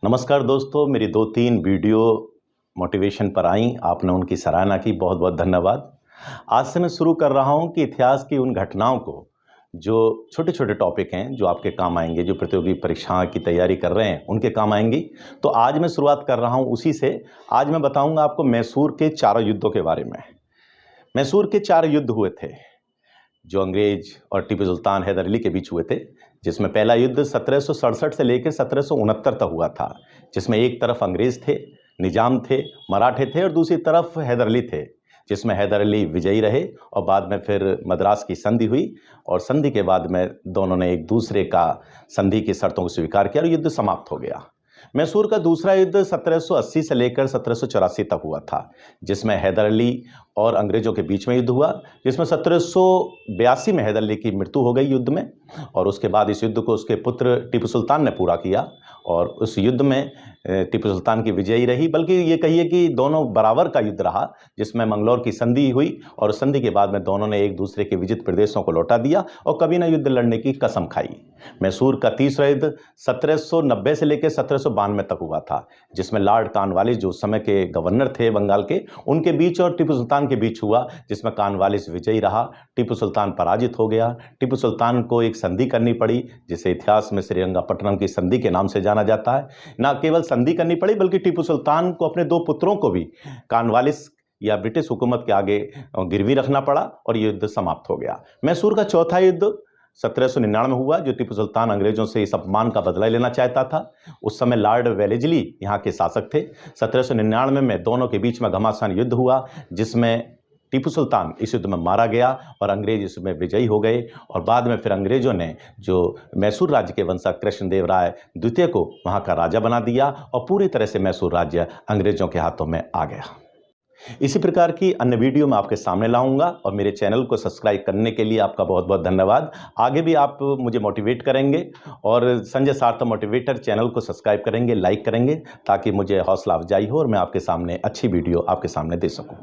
नमस्कार दोस्तों, मेरी 2-3 वीडियो मोटिवेशन पर आई, आपने उनकी सराहना की, बहुत बहुत धन्यवाद। आज से मैं शुरू कर रहा हूं कि इतिहास की उन घटनाओं को, जो छोटे-छोटे टॉपिक हैं, जो आपके काम आएंगे, जो प्रतियोगी परीक्षा की तैयारी कर रहे हैं, उनके काम आएंगी। तो आज मैं शुरुआत कर रहा हूं उसी से। आज मैं बताऊंगा आपको मैसूर के चारों युद्धों के बारे में। मैसूर के 4 युद्ध हुए थे, जो अंग्रेज और टीपू सुल्तान हैदर अली के बीच हुए थे, जिसमें पहला युद्ध 1767 से लेकर 1769 तक हुआ था, जिसमें एक तरफ अंग्रेज थे, निजाम थे, मराठे थे और दूसरी तरफ हैदर अली थे, जिसमें हैदर अली विजयी रहे और बाद में फिर मद्रास की संधि हुई और संधि के बाद में दोनों ने एक दूसरे का संधि की शर्तों को स्वीकार किया और युद्ध समाप्त हो गया। मैसूर का दूसरा युद्ध 1780 से लेकर 1784 तक हुआ था, जिसमें हैदर अली और अंग्रेजों के बीच में युद्ध हुआ, जिसमें 1782 में हैदर अली की मृत्यु हो गई युद्ध में और उसके बाद इस युद्ध को उसके पुत्र टीपू सुल्तान ने पूरा किया और उस युद्ध में टीपू सुल्तान की विजयी रही। बल्कि ये कहिए कि दोनों बराबर का युद्ध रहा, जिसमें मंगलौर की संधि हुई और उस संधि के बाद में दोनों ने एक दूसरे के विजित प्रदेशों को लौटा दिया और कभी न युद्ध लड़ने की कसम खाई। मैसूर का तीसरा युद्ध 1790 से लेकर 1792 तक हुआ था, जिसमें लॉर्ड कॉर्नवालिस, जो उस समय के गवर्नर थे बंगाल के, उनके बीच और टीपू सुल्तान के बीच हुआ, जिसमें कॉर्नवालिस विजयी रहा, टीपू सुल्तान पराजित हो गया। टीपू सुल्तान को एक संधि करनी पड़ी, जिसे इतिहास में श्रीरंगपट्टनम की संधि के नाम से जाना जाता है। न केवल संधि करनी पड़ी, बल्कि टीपू सुल्तान को अपने 2 पुत्रों को भी कॉर्नवालिस या ब्रिटिश हुकूमत के आगे गिरवी रखना पड़ा और ये युद्ध समाप्त हो गया। मैसूर का चौथा युद्ध 1799 में हुआ, जो टीपू सुल्तान अंग्रेजों से इस अपमान का बदला लेना चाहता था। उस समय लॉर्ड वेलेस्ली यहाँ के शासक थे। 1799 में दोनों के बीच में घमासान युद्ध हुआ, जिसमें टीपू सुल्तान इस युद्ध में मारा गया और अंग्रेज इसमें विजयी हो गए और बाद में फिर अंग्रेजों ने जो मैसूर राज्य के वंशज कृष्णदेव राय द्वितीय को वहाँ का राजा बना दिया और पूरी तरह से मैसूर राज्य अंग्रेजों के हाथों में आ गया। इसी प्रकार की अन्य वीडियो मैं आपके सामने लाऊंगा और मेरे चैनल को सब्सक्राइब करने के लिए आपका बहुत बहुत धन्यवाद। आगे भी आप मुझे मोटिवेट करेंगे और संजय सार्थक मोटिवेटर चैनल को सब्सक्राइब करेंगे, लाइक करेंगे, ताकि मुझे हौसला अफजाई हो और मैं आपके सामने अच्छी वीडियो आपके सामने दे सकूं।